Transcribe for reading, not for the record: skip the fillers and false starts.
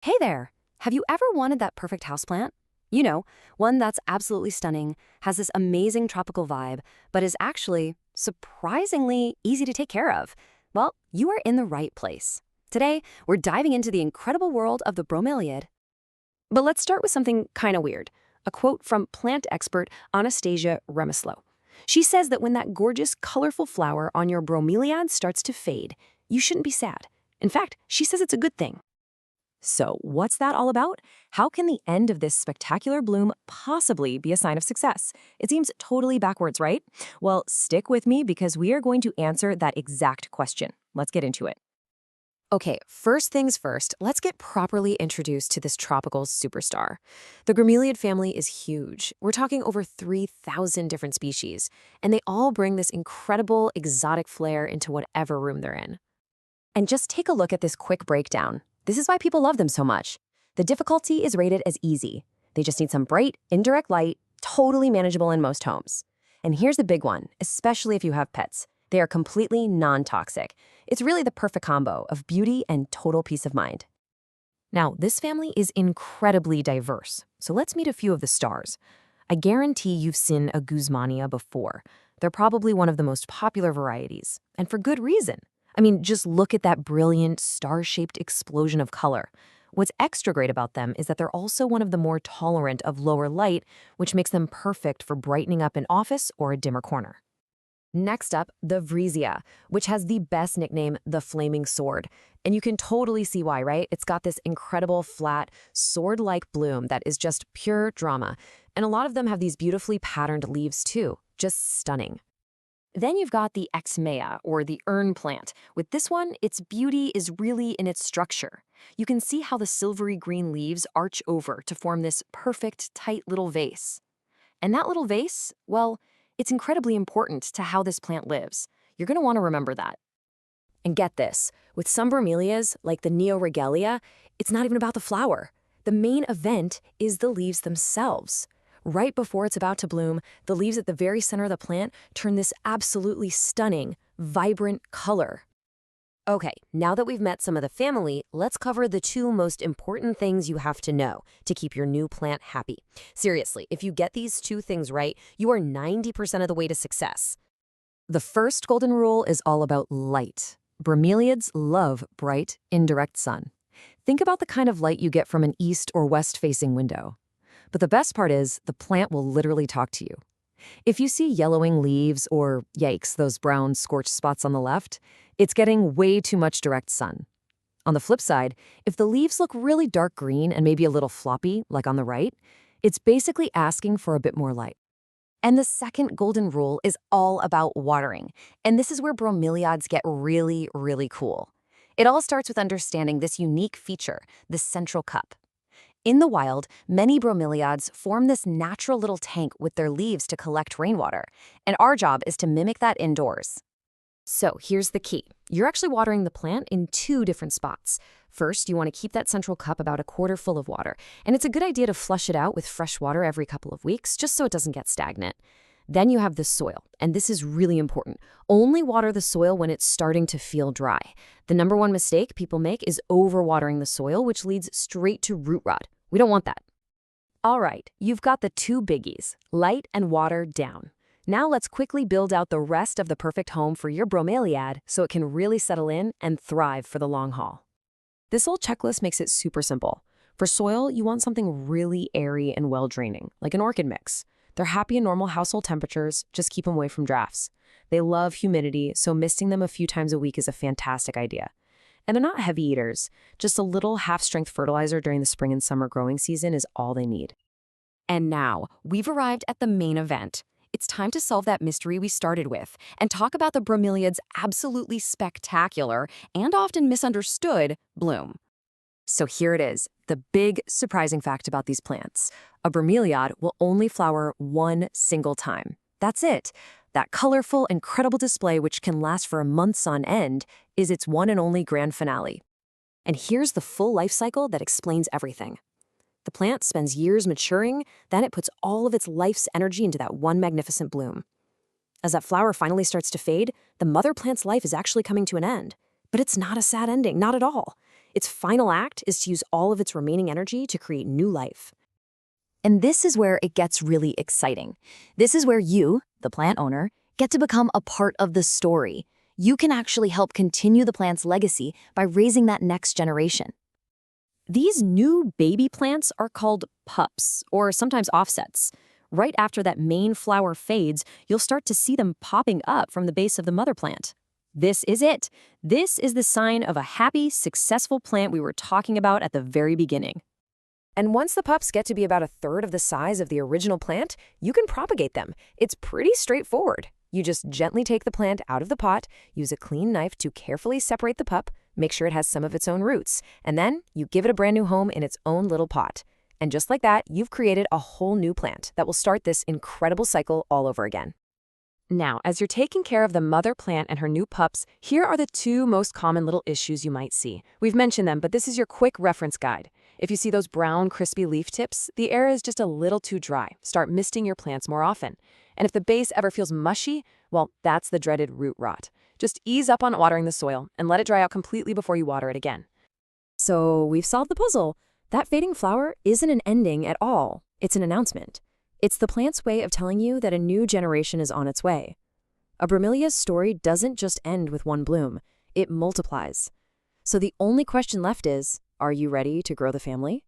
Hey there! Have you ever wanted that perfect houseplant? You know, one that's absolutely stunning, has this amazing tropical vibe, but is actually surprisingly easy to take care of. Well, you are in the right place. Today, we're diving into the incredible world of the bromeliad. But let's start with something kind of weird. A quote from plant expert Anastasia Remeslo. She says that when that gorgeous, colorful flower on your bromeliad starts to fade, you shouldn't be sad. In fact, she says it's a good thing. So, what's that all about? How can the end of this spectacular bloom possibly be a sign of success? It seems totally backwards, right? Well, stick with me because we are going to answer that exact question. Let's get into it. Okay, first things first, let's get properly introduced to this tropical superstar. The Bromeliad family is huge. We're talking over 3,000 different species, and they all bring this incredible exotic flair into whatever room they're in. And just take a look at this quick breakdown. This is why people love them so much. The difficulty is rated as easy. They just need some bright, indirect light, totally manageable in most homes. And here's the big one, especially if you have pets. They are completely non-toxic. It's really the perfect combo of beauty and total peace of mind. Now, this family is incredibly diverse, so let's meet a few of the stars. I guarantee you've seen a Guzmania before. They're probably one of the most popular varieties, and for good reason. I mean, just look at that brilliant, star-shaped explosion of color. What's extra great about them is that they're also one of the more tolerant of lower light, which makes them perfect for brightening up an office or a dimmer corner. Next up, the Vriesea, which has the best nickname, the Flaming Sword. And you can totally see why, right? It's got this incredible, flat, sword-like bloom that is just pure drama. And a lot of them have these beautifully patterned leaves, too. Just stunning. Then you've got the Aechmea, or the urn plant. With this one, its beauty is really in its structure. You can see how the silvery green leaves arch over to form this perfect, tight little vase. And that little vase, well, it's incredibly important to how this plant lives. You're going to want to remember that. And get this, with some bromeliads, like the Neoregelia, it's not even about the flower. The main event is the leaves themselves. Right before it's about to bloom, the leaves at the very center of the plant turn this absolutely stunning, vibrant color. Okay, now that we've met some of the family, let's cover the two most important things you have to know to keep your new plant happy. Seriously, if you get these two things right, you are 90% of the way to success. The first golden rule is all about light. Bromeliads love bright, indirect sun. Think about the kind of light you get from an east or west-facing window. But the best part is, the plant will literally talk to you. If you see yellowing leaves or, yikes, those brown scorched spots on the left, it's getting way too much direct sun. On the flip side, if the leaves look really dark green and maybe a little floppy, like on the right, it's basically asking for a bit more light. And the second golden rule is all about watering. And this is where bromeliads get really, really cool. It all starts with understanding this unique feature, the central cup. In the wild, many bromeliads form this natural little tank with their leaves to collect rainwater, and our job is to mimic that indoors. So here's the key. You're actually watering the plant in two different spots. First, you want to keep that central cup about a quarter full of water, and it's a good idea to flush it out with fresh water every couple of weeks, just so it doesn't get stagnant. Then you have the soil, and this is really important. Only water the soil when it's starting to feel dry. The number one mistake people make is overwatering the soil, which leads straight to root rot. We don't want that. All right, you've got the two biggies, light and water down. Now let's quickly build out the rest of the perfect home for your bromeliad so it can really settle in and thrive for the long haul. This whole checklist makes it super simple. For soil, you want something really airy and well-draining, like an orchid mix. They're happy in normal household temperatures, just keep them away from drafts. They love humidity, so misting them a few times a week is a fantastic idea. And they're not heavy eaters. Just a little half-strength fertilizer during the spring and summer growing season is all they need. And now, we've arrived at the main event. It's time to solve that mystery we started with and talk about the bromeliad's absolutely spectacular and often misunderstood bloom. So here it is, the big surprising fact about these plants. A bromeliad will only flower one single time. That's it. That colorful, incredible display, which can last for months on end, is its one and only grand finale. And here's the full life cycle that explains everything. The plant spends years maturing, then it puts all of its life's energy into that one magnificent bloom. As that flower finally starts to fade, the mother plant's life is actually coming to an end. But it's not a sad ending, not at all. Its final act is to use all of its remaining energy to create new life. And this is where it gets really exciting. This is where you, the plant owner, get to become a part of the story. You can actually help continue the plant's legacy by raising that next generation. These new baby plants are called pups, or sometimes offsets. Right after that main flower fades, you'll start to see them popping up from the base of the mother plant. This is it. This is the sign of a happy, successful plant we were talking about at the very beginning. And once the pups get to be about a third of the size of the original plant, you can propagate them. It's pretty straightforward. You just gently take the plant out of the pot, use a clean knife to carefully separate the pup, make sure it has some of its own roots, and then you give it a brand new home in its own little pot. And just like that, you've created a whole new plant that will start this incredible cycle all over again. Now, as you're taking care of the mother plant and her new pups, here are the two most common little issues you might see. We've mentioned them, but this is your quick reference guide. If you see those brown, crispy leaf tips, the air is just a little too dry. Start misting your plants more often. And if the base ever feels mushy, well, that's the dreaded root rot. Just ease up on watering the soil and let it dry out completely before you water it again. So we've solved the puzzle. That fading flower isn't an ending at all. It's an announcement. It's the plant's way of telling you that a new generation is on its way. A Bromelia's story doesn't just end with one bloom. It multiplies. So the only question left is, are you ready to grow the family?